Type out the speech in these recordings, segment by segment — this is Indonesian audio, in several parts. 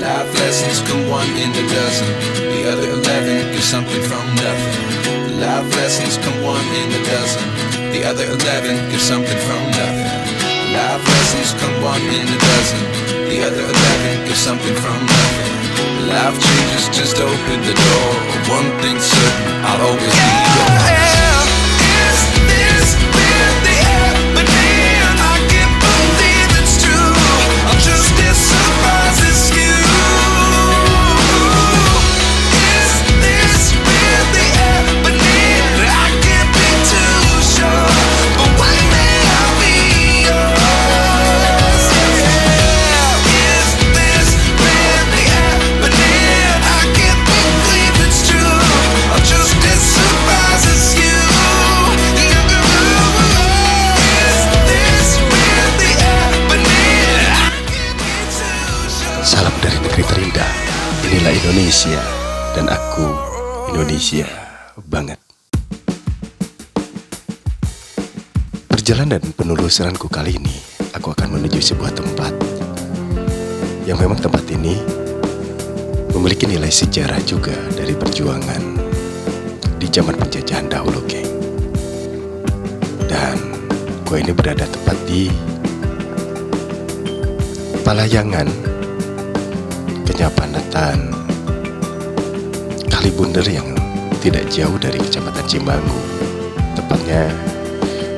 Life lessons come one in a dozen. The other 11 get something from nothing. Life lessons come one in a dozen. The other 11 get something from nothing. Life lessons come one in a dozen. The other 11 get something from nothing. Life changes, just open the door. One thing's certain, I'll always be yours. Is this really happening? I can't believe it's true. I'm just as surprised as you. Is this really happening? I can't be too sure, but one day I'll be yours. Is this really happening? I can't believe it's true. I'm just as surprised as you. Salam dari negeri terindah. Inilah Indonesia, dan aku Indonesia banget. Perjalanan penelusuranku kali ini, aku akan menuju sebuah tempat yang memang tempat ini memiliki nilai sejarah juga dari perjuangan di zaman penjajahan dahulu, geng. Dan gua ini berada tepat di Palayangan, Kenyapanatan Kalibundar yang tidak jauh dari Kecamatan Cimanggu. Tepatnya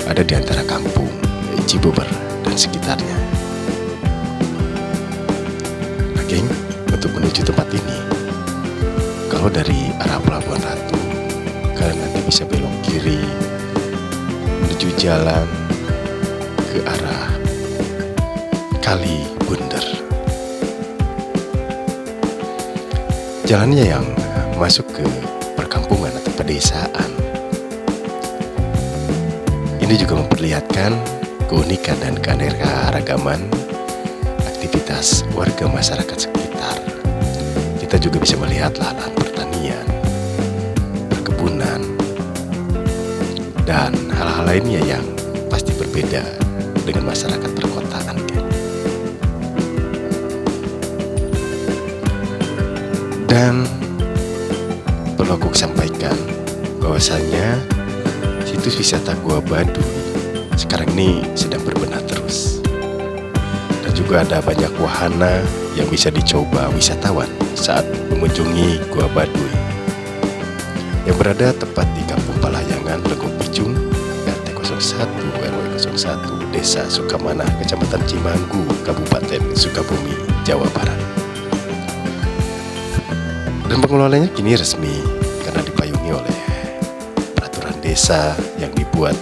ada di antara kampung Cibuber dan sekitarnya. Nah, geng, untuk menuju tempat ini, kalau dari arah Pelabuhan Ratu, kalian nanti bisa belok kiri menuju jalan ke arah Kalibundar. Jalannya yang masuk ke perkampungan atau pedesaan. Ini juga memperlihatkan keunikan dan keanekaragaman aktivitas warga masyarakat sekitar. Kita juga bisa melihat lahan pertanian, perkebunan, dan hal-hal lainnya yang pasti berbeda dengan masyarakat perkotaan. Dan perlu aku sampaikan bahwasanya situs wisata Gua Baduy sekarang ini sedang berbenah terus. Dan juga ada banyak wahana yang bisa dicoba wisatawan saat mengunjungi Gua Baduy yang berada tepat di Kampung Palayangan, Legok Bijung, RT 01 RW 01, Desa Sukamanah, Kecamatan Cimanggu, Kabupaten Sukabumi, Jawa Barat. Dan pengelolanya kini resmi karena dipayungi oleh peraturan desa yang dibuat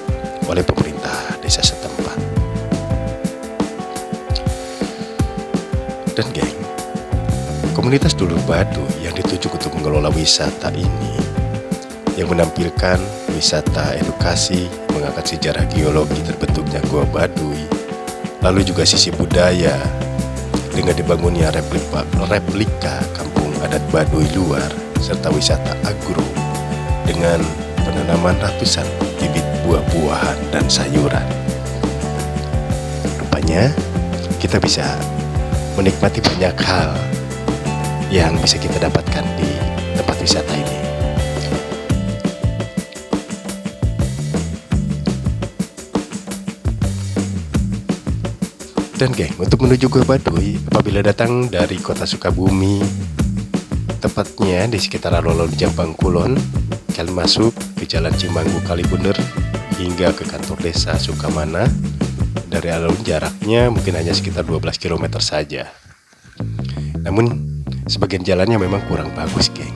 oleh pemerintah desa setempat. Dan geng, komunitas Dulur Baduy yang dituju untuk mengelola wisata ini, yang menampilkan wisata edukasi, mengangkat sejarah geologi terbentuknya Gua Baduy, lalu juga sisi budaya dengan dibangunnya replika kampung adat Baduy luar, serta wisata agro dengan penanaman ratusan bibit buah-buahan dan sayuran. Rupanya kita bisa menikmati banyak hal yang bisa kita dapatkan di tempat wisata ini. Dan geng, untuk menuju Gua Baduy, apabila datang dari kota Sukabumi, tepatnya di sekitar Alun-Alun Jombang Kulon, kalian masuk ke Jalan Cimanggu Kalibundar hingga ke kantor desa Sukamanah. Dari alun jaraknya mungkin hanya sekitar 12 km saja. Namun sebagian jalannya memang kurang bagus, geng.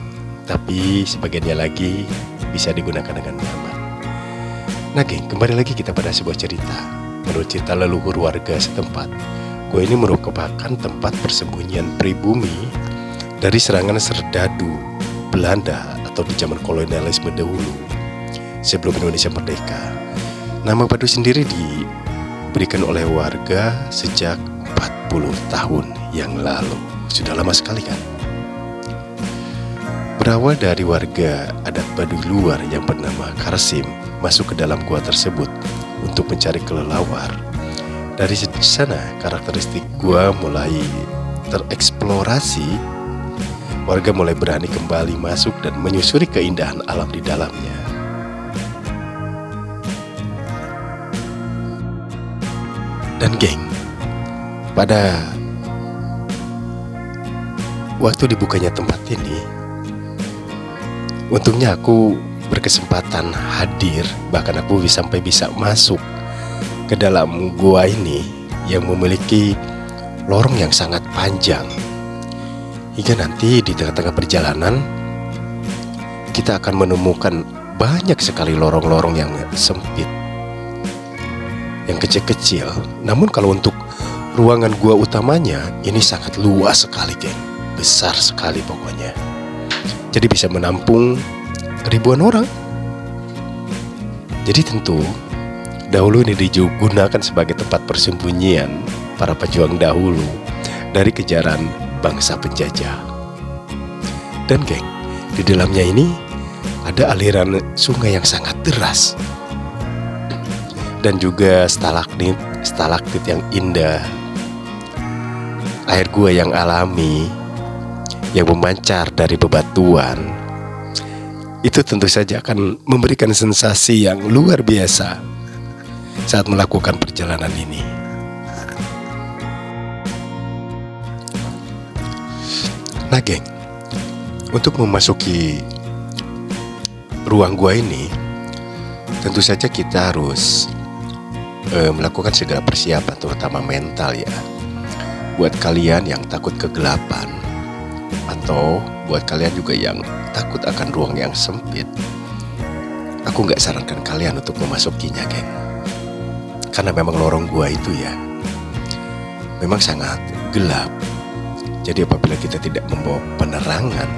Tapi sebagiannya lagi bisa digunakan dengan nyaman. Nah, geng, kembali lagi kita pada sebuah cerita. Menurut cerita leluhur warga setempat, gua ini merupakan tempat persembunyian pribumi dari serangan serdadu Belanda atau di zaman kolonialisme dahulu sebelum Indonesia merdeka. Nama Baduy sendiri diberikan oleh warga sejak 40 tahun yang lalu. Sudah lama sekali kan? Berawal dari warga adat Baduy luar yang bernama Karsim masuk ke dalam gua tersebut untuk mencari kelelawar. Dari sana karakteristik gua mulai tereksplorasi, warga mulai berani kembali masuk dan menyusuri keindahan alam di dalamnya. Dan geng, pada waktu dibukanya tempat ini, untungnya aku berkesempatan hadir, bahkan aku sampai bisa masuk ke dalam gua ini yang memiliki lorong yang sangat panjang. Hingga nanti di tengah-tengah perjalanan kita akan menemukan banyak sekali lorong-lorong yang sempit, yang kecil-kecil. Namun kalau untuk ruangan gua utamanya ini sangat luas sekali, geng. Besar sekali pokoknya. Jadi bisa menampung ribuan orang. Jadi tentu dahulu ini digunakan sebagai tempat persembunyian para pejuang dahulu dari kejaran bangsa penjajah. Dan geng, di dalamnya ini ada aliran sungai yang sangat deras, dan juga stalaktit yang indah, air gua yang alami yang memancar dari bebatuan. Itu tentu saja akan memberikan sensasi yang luar biasa saat melakukan perjalanan ini. Nah geng, untuk memasuki ruang gua ini tentu saja kita harus melakukan segala persiapan, terutama mental ya. Buat kalian yang takut kegelapan, atau buat kalian juga yang takut akan ruang yang sempit, aku gak sarankan kalian untuk memasukinya, geng. Karena memang lorong gua itu ya memang sangat gelap. Jadi apabila kita tidak membawa penerangan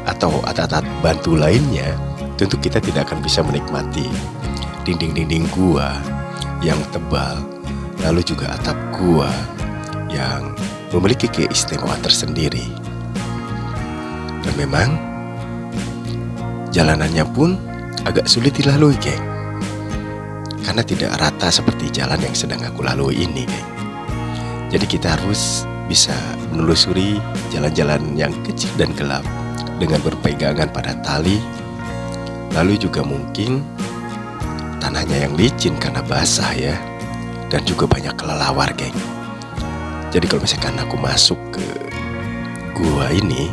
atau alat-alat bantu lainnya, tentu kita tidak akan bisa menikmati dinding-dinding gua yang tebal, lalu juga atap gua yang memiliki keistimewaan tersendiri. Dan memang jalanannya pun agak sulit dilalui, geng, karena tidak rata seperti jalan yang sedang aku lalui ini, geng. Jadi kita harus bisa menelusuri jalan-jalan yang kecil dan gelap dengan berpegangan pada tali. Lalu juga mungkin tanahnya yang licin karena basah ya, dan juga banyak kelelawar, geng. Jadi kalau misalkan aku masuk ke gua ini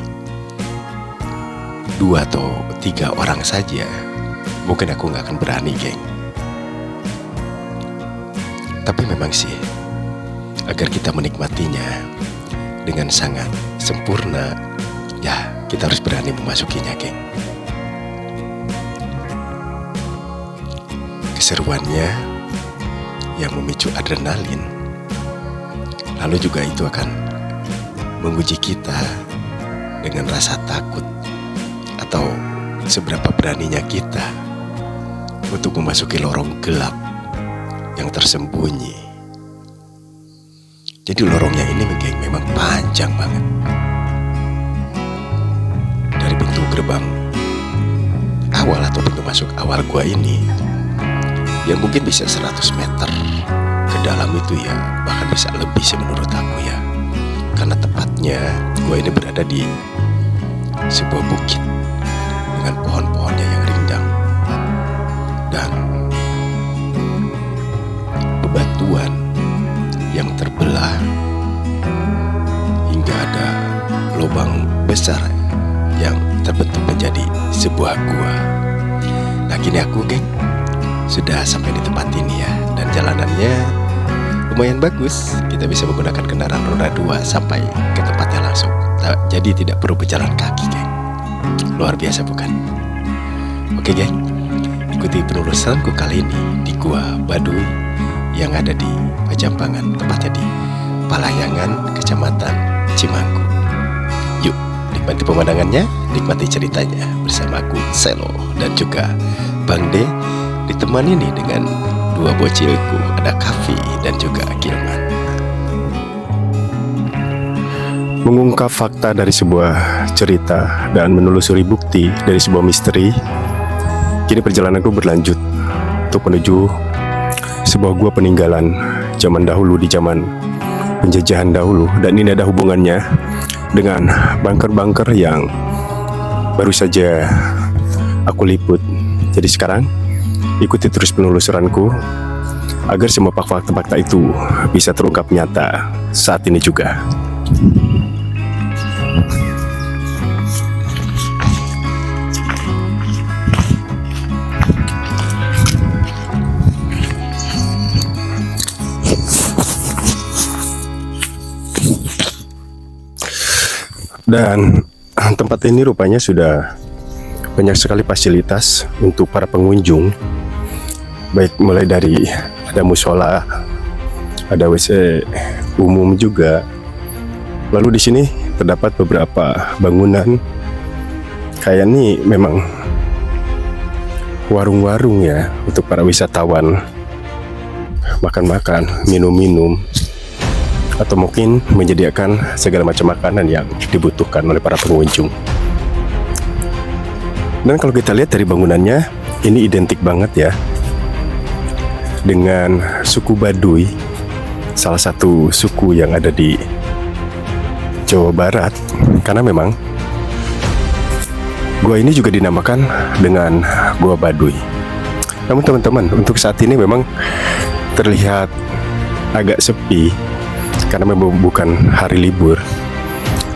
2 atau 3 orang saja, mungkin aku gak akan berani, geng. Tapi memang sih, agar kita menikmatinya dengan sangat sempurna, ya kita harus berani memasukinya, geng. Keseruannya yang memicu adrenalin, lalu juga itu akan menguji kita dengan rasa takut atau seberapa beraninya kita untuk memasuki lorong gelap yang tersembunyi. Jadi lorongnya ini, geng, memang panjang banget. Dari pintu gerbang awal atau pintu masuk awal gua ini, yang mungkin bisa 100 meter ke dalam itu ya, bahkan bisa lebih sih menurut aku ya. Karena tepatnya gua ini berada di sebuah bukit dengan pohon-pohonnya yang rindang dan bebatuan yang terbelah hingga ada lubang besar yang terbentuk menjadi sebuah gua. Nah kini aku, geng, sudah sampai di tempat ini ya, dan jalanannya lumayan bagus. Kita bisa menggunakan kendaraan roda 2 sampai ke tempatnya langsung. Jadi tidak perlu berjalan kaki, geng. Luar biasa bukan? Oke, geng, ikuti penelusuranku kali ini di Gua Baduy yang ada di Pajampangan, tepatnya di Palayangan, Kecamatan Cimanggu. Yuk, nikmati pemandangannya, nikmati ceritanya bersama aku Selo dan juga Bang D, ditemani nih dengan 2 bocilku, ada Kavi dan juga Gilman. Mengungkap fakta dari sebuah cerita dan menelusuri bukti dari sebuah misteri, kini perjalananku berlanjut untuk menuju sebuah gua peninggalan zaman dahulu di zaman penjajahan dahulu, dan ini ada hubungannya dengan bunker-bunker yang baru saja aku liput. Jadi sekarang ikuti terus penelusuranku agar semua fakta-fakta itu bisa terungkap nyata saat ini juga. Dan tempat ini rupanya sudah banyak sekali fasilitas untuk para pengunjung, baik mulai dari ada musola, ada WC umum juga. Lalu di sini terdapat beberapa bangunan, kayak ini memang warung-warung ya untuk para wisatawan makan-makan, minum-minum, atau mungkin menyediakan segala macam makanan yang dibutuhkan oleh para pengunjung. Dan kalau kita lihat dari bangunannya, ini identik banget ya dengan suku Baduy, salah satu suku yang ada di Jawa Barat, karena memang gua ini juga dinamakan dengan Gua Baduy. Namun teman-teman, untuk saat ini memang terlihat agak sepi karena memang bukan hari libur.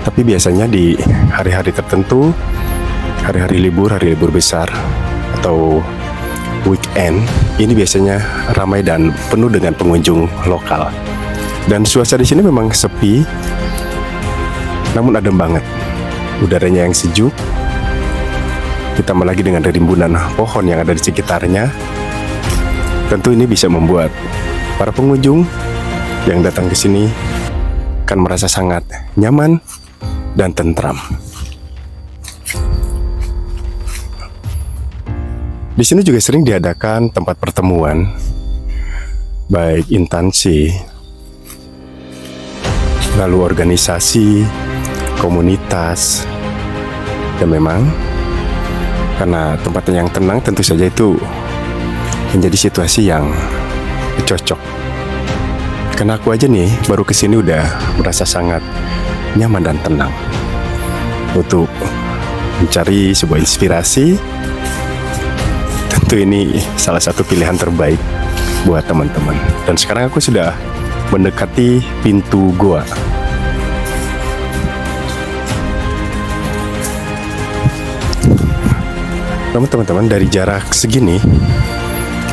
Tapi biasanya di hari-hari tertentu, hari-hari libur besar atau weekend, ini biasanya ramai dan penuh dengan pengunjung lokal. Dan suasana di sini memang sepi, namun adem banget. Udaranya yang sejuk, ditambah lagi dengan rimbunan pohon yang ada di sekitarnya. Tentu ini bisa membuat para pengunjung yang datang ke sini akan merasa sangat nyaman dan tentram. Di sini juga sering diadakan tempat pertemuan, baik instansi, lalu organisasi, komunitas, dan memang karena tempatnya yang tenang, tentu saja itu menjadi situasi yang cocok. Karena aku aja nih baru kesini udah merasa sangat nyaman dan tenang untuk mencari sebuah inspirasi. Tentu ini salah satu pilihan terbaik buat teman-teman. Dan sekarang aku sudah mendekati pintu goa. Namun teman-teman, dari jarak segini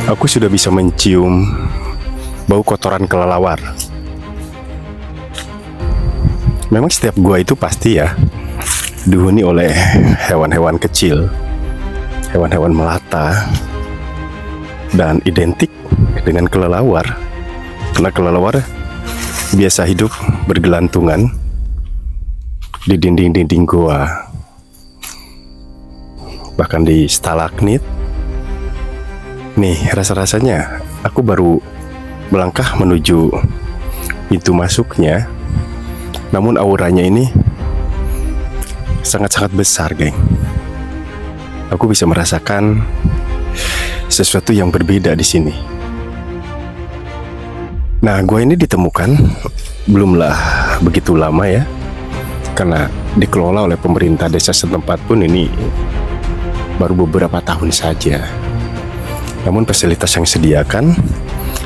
aku sudah bisa mencium bau kotoran kelelawar. Memang setiap gua itu pasti ya dihuni oleh hewan-hewan kecil, hewan-hewan melata, dan identik dengan kelelawar. Karena kelelawar biasa hidup bergelantungan di dinding-dinding goa, bahkan di stalagmit. Nih, rasa-rasanya aku baru melangkah menuju pintu masuknya, namun auranya ini sangat-sangat besar, geng. Aku bisa merasakan sesuatu yang berbeda di sini. Nah, gua ini ditemukan belumlah begitu lama ya, karena dikelola oleh pemerintah desa setempat pun ini baru beberapa tahun saja. Namun fasilitas yang disediakan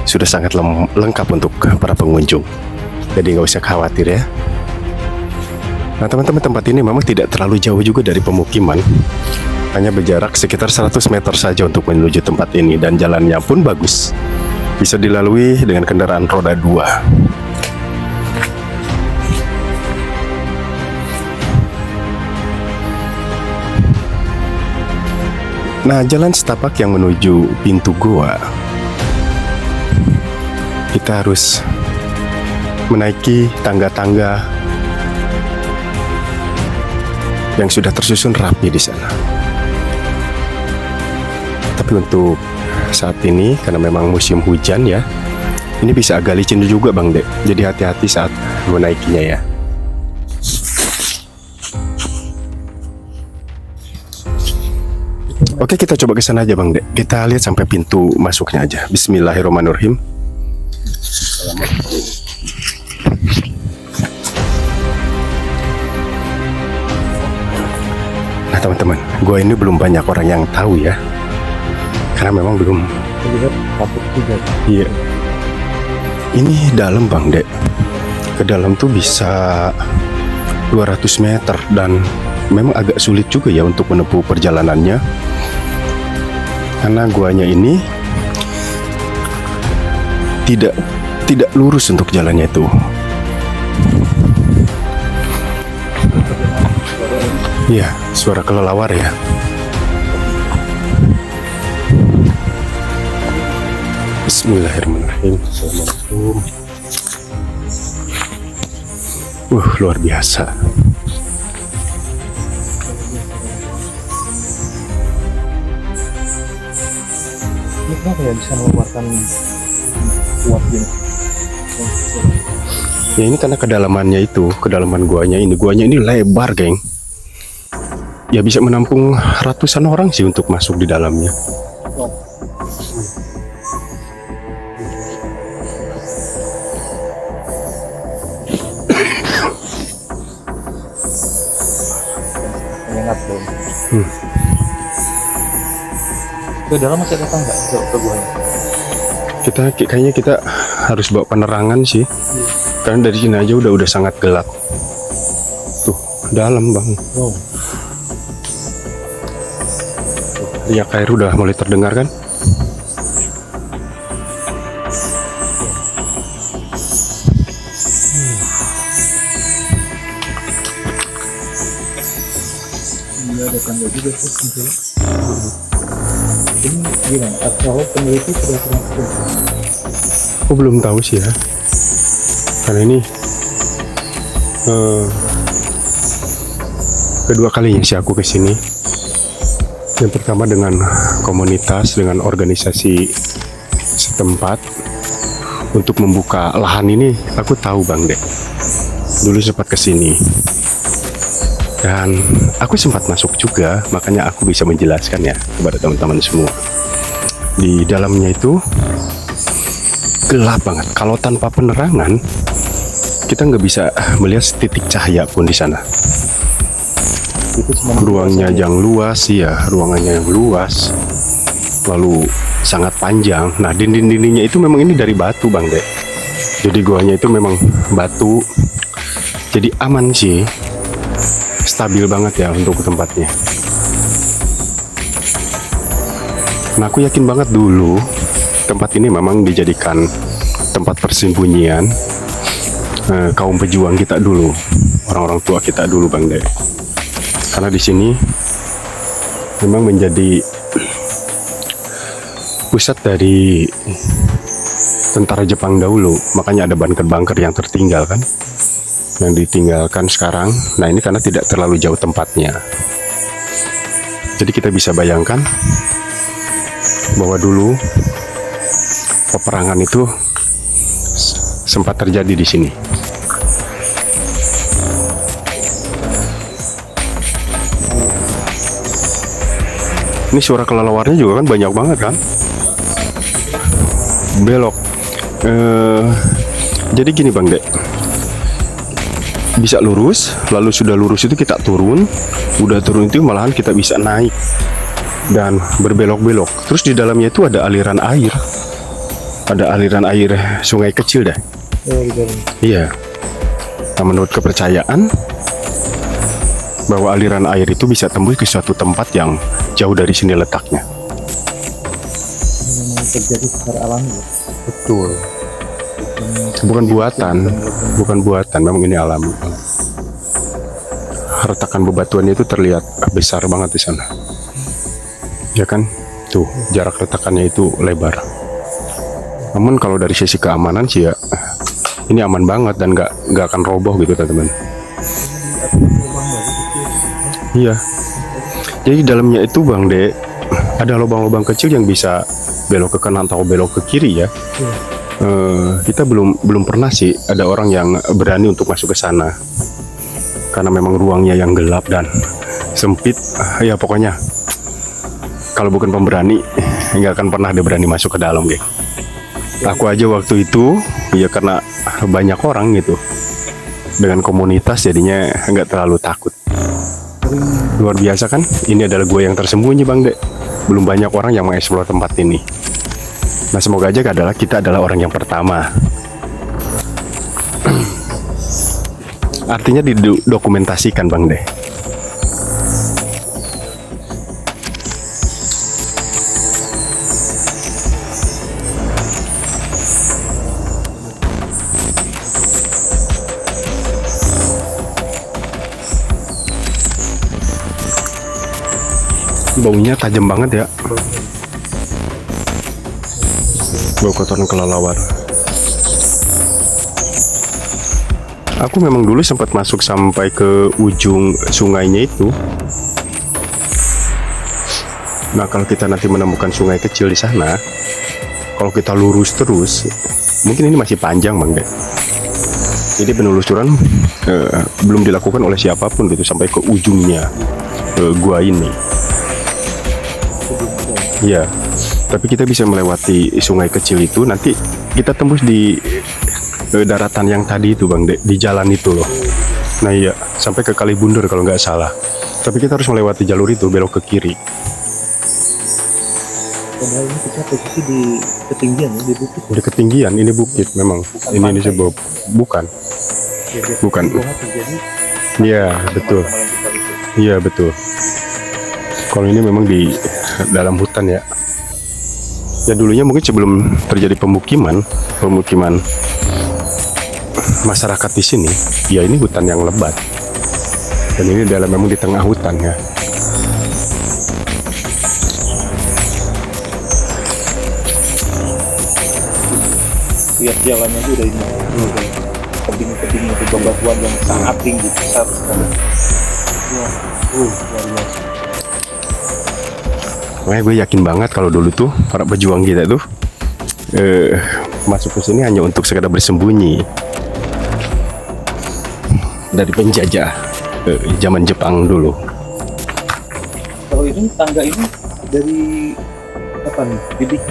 sudah sangat lengkap untuk para pengunjung, jadi nggak usah khawatir ya. Nah teman-teman, tempat ini memang tidak terlalu jauh juga dari pemukiman, hanya berjarak sekitar 100 meter saja untuk menuju tempat ini, dan jalannya pun bagus, bisa dilalui dengan kendaraan roda 2. Nah, jalan setapak yang menuju pintu goa, kita harus menaiki tangga-tangga yang sudah tersusun rapi di sana. Tapi untuk saat ini, karena memang musim hujan ya, ini bisa agak licin juga Bang Dek. Jadi hati-hati saat menaikinya ya. Oke, kita coba ke sana aja Bang Dek. Kita lihat sampai pintu masuknya aja. Bismillahirrahmanirrahim. teman-teman, gua ini belum banyak orang yang tahu ya, karena memang belum. Lihat takut juga. Iya. Ini dalam Bang Dek. Ke dalam tuh bisa 200 meter dan memang agak sulit juga ya untuk menempuh perjalanannya. Karena guanya ini tidak lurus untuk jalannya itu. Iya, suara kelelawar ya. Bismillahirrahmanirrahim. Assalamualaikum. Luar biasa. Ini kenapa ya bisa mengeluarkan kuat gini? Ya ini karena kedalamannya itu, kedalaman guanya ini lebar, geng. Ya bisa menampung ratusan orang sih untuk masuk di dalamnya. Menyengat belum? Ke dalam masih ada tangga ke guanya? Kayaknya kita harus bawa penerangan sih, karena dari sini aja udah sangat gelap. Tuh dalam Bang. Oh. Ya air udah mulai terdengar kan? Iya ada tangga juga tuh. Ini gimana? Kalau peneliti sudah pernah ke sini? Aku belum tahu sih ya, karena ini kedua kalinya sih aku kesini. Yang pertama dengan komunitas, dengan organisasi setempat untuk membuka lahan ini. Aku tahu Bang Dek, dulu sempat kesini dan aku sempat masuk juga, makanya aku bisa menjelaskan ya kepada teman-teman semua. Di dalamnya itu gelap banget. Kalau tanpa penerangan kita nggak bisa melihat titik cahaya pun di sana. Ruangnya yang luas ya, ruangannya yang luas, lalu sangat panjang. Nah dinding-dindingnya itu memang ini dari batu Bang Dek. Jadi guanya itu memang batu, jadi aman sih, stabil banget ya untuk tempatnya. Nah aku yakin banget dulu tempat ini memang dijadikan tempat persembunyian kaum pejuang kita dulu, orang-orang tua kita dulu Bang Dek. Karena di sini memang menjadi pusat dari tentara Jepang dahulu, makanya ada bunker-bunker yang tertinggal kan, yang ditinggalkan sekarang. Nah ini karena tidak terlalu jauh tempatnya, jadi kita bisa bayangkan bahwa dulu peperangan itu sempat terjadi di sini. Ini suara kelelawarnya juga kan banyak banget kan. Belok. Jadi gini Bang Dek, bisa lurus, lalu sudah lurus itu kita turun, udah turun itu malahan kita bisa naik dan berbelok-belok. Terus di dalamnya itu ada aliran air, sungai kecil dah. Oh, di dalam. Iya. Nah, menurut kepercayaan bahwa aliran air itu bisa tembus ke suatu tempat yang jauh dari sini letaknya. Memang terjadi secara alami ya? Betul. Bukan buatan, memang ini alami. Retakan bebatuannya itu terlihat besar banget di sana. Ya kan? Tuh, jarak retakannya itu lebar. Namun kalau dari sisi keamanan sih ya, ini aman banget dan nggak akan roboh gitu teman-teman. Iya. Jadi dalamnya itu Bang Dek ada lubang-lubang kecil yang bisa belok ke kanan atau belok ke kiri ya. Kita belum pernah sih ada orang yang berani untuk masuk ke sana, karena memang ruangnya yang gelap dan sempit. Ya pokoknya kalau bukan pemberani nggak akan pernah ada berani masuk ke dalam, geng. Aku aja waktu itu ya karena banyak orang gitu dengan komunitas jadinya nggak terlalu takut. Luar biasa kan? Ini adalah gua yang tersembunyi Bang Dek. Belum banyak orang yang mengeksplor tempat ini. Nah semoga aja kita adalah orang yang pertama. Artinya didokumentasikan Bang Dek. Baunya tajam banget ya. Bau kotoran kelelawar. Aku memang dulu sempat masuk sampai ke ujung sungainya itu. Nah kalau kita nanti menemukan sungai kecil di sana, kalau kita lurus terus, mungkin ini masih panjang Bang Dek. Jadi penelusuran belum dilakukan oleh siapapun gitu sampai ke ujungnya gua ini. Ya, tapi kita bisa melewati sungai kecil itu. Nanti kita tembus di daratan yang tadi itu Bang Dek, di jalan itu loh. Nah iya, sampai ke Kalibundur kalau nggak salah. Tapi kita harus melewati jalur itu, belok ke kiri. Padahal ini kita posisi di ketinggian ya, di bukit. Di ketinggian, ini bukit memang. Ini sebab bukan. Bukan. Iya, betul. Iya, betul. Kalau ini memang di dalam hutan ya. Ya dulunya mungkin sebelum terjadi pemukiman masyarakat di sini, ya ini hutan yang lebat. Dan ini memang di tengah hutan ya. Lihat jalannya itu udah ini. Tebing-tebing itu bebatuan yang sangat tinggi besar sekali. Wah, luar biasa. Makanya gue yakin banget kalau dulu tuh para pejuang kita tuh masuk ke sini hanya untuk sekedar bersembunyi dari penjajah zaman Jepang dulu. Kalau ini tangga ini dari apa nih?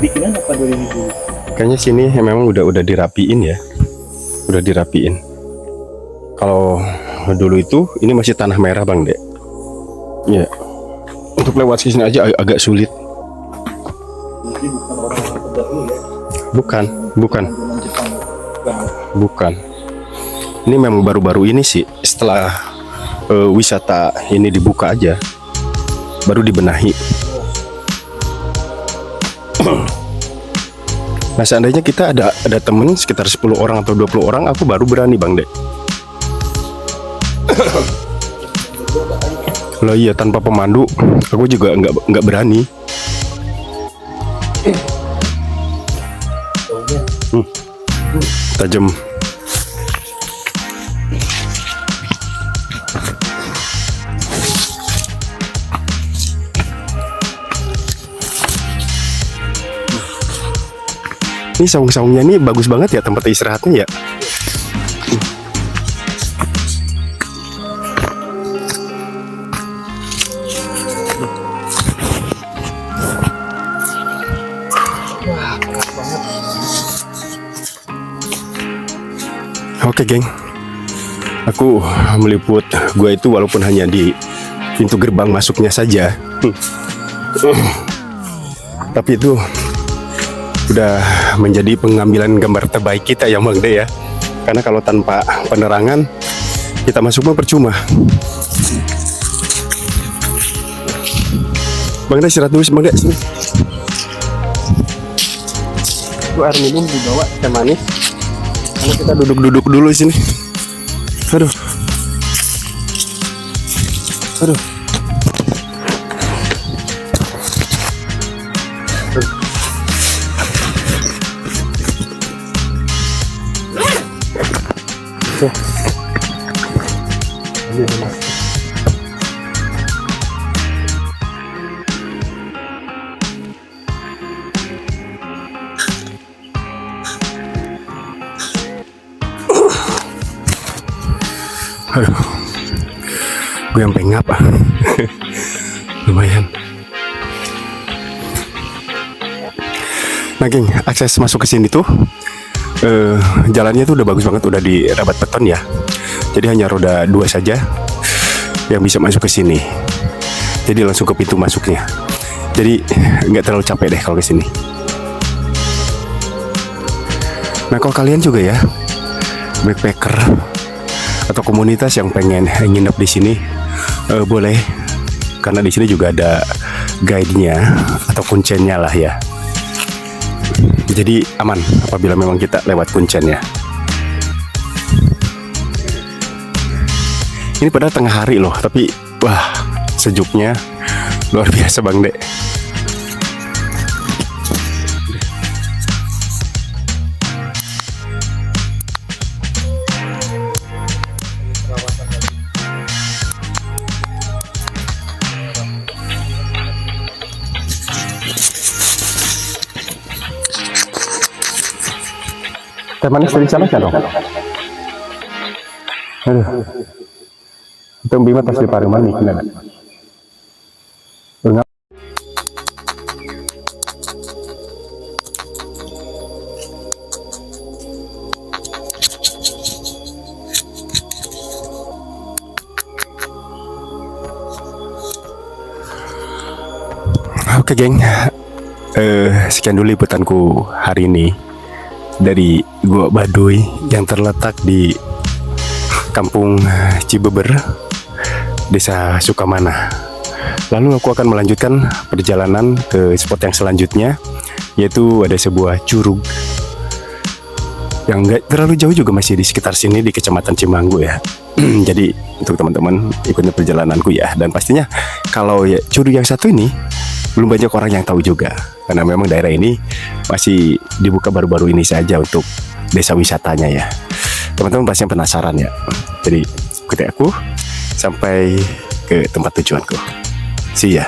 Bikinan apa dari dulu? Kayaknya sini memang udah dirapiin ya, udah dirapiin. Kalau dulu itu ini masih tanah merah Bang Dek. Ya. Untuk lewat sini aja agak sulit. Jadi bukan orang-orang terdahulu ya? Bukan. Ini memang baru-baru ini sih, setelah wisata ini dibuka aja, baru dibenahi. Nah seandainya kita ada temen sekitar 10 orang atau 20 orang, aku baru berani Bang Dek. Lah iya, tanpa pemandu aku juga nggak berani. Tajam. Ini saung-saungnya ini bagus banget ya tempat istirahatnya ya. Oke geng, aku meliput gua itu walaupun hanya di pintu gerbang masuknya saja. Tapi itu udah menjadi pengambilan gambar terbaik kita ya Bang De ya. Karena kalau tanpa penerangan kita masuk mah percuma. Bang De istirahat dulu Bang De sini. Itu air minum dibawa teh manis. Karena kita duduk-duduk dulu di sini. Aduh. Aduh, gue yang pengap. Lumayan. Nah geng, akses masuk ke sini tuh jalannya tuh udah bagus banget, udah dirabat beton ya. Jadi hanya roda 2 saja. yang bisa masuk ke sini. Jadi langsung ke pintu masuknya. Jadi nggak terlalu capek deh kalau ke sini. Nah kalau kalian juga ya backpacker atau komunitas yang pengen nginep di sini, boleh, karena di sini juga ada guide-nya atau kuncennya lah ya. Jadi aman apabila memang kita lewat kuncennya. Ini padahal tengah hari loh, tapi wah sejuknya luar biasa Bang Dek. Teh manis dari sana kan dong? Aduh. Itu bima tas di paruman nih kena. Oke geng, sekian dulu liputanku hari ini dari Gua Baduy yang terletak di Kampung Cibeber, Desa Sukamana. Lalu aku akan melanjutkan perjalanan ke spot yang selanjutnya, yaitu ada sebuah curug yang gak terlalu jauh juga, masih di sekitar sini di Kecamatan Cimanggu ya. Jadi untuk teman-teman ikutin perjalananku ya. Dan pastinya kalau ya curug yang satu ini belum banyak orang yang tahu juga, karena memang daerah ini masih dibuka baru-baru ini saja untuk desa wisatanya ya. Teman-teman pasti penasaran ya. Jadi ikuti aku sampai ke tempat tujuanku. See ya.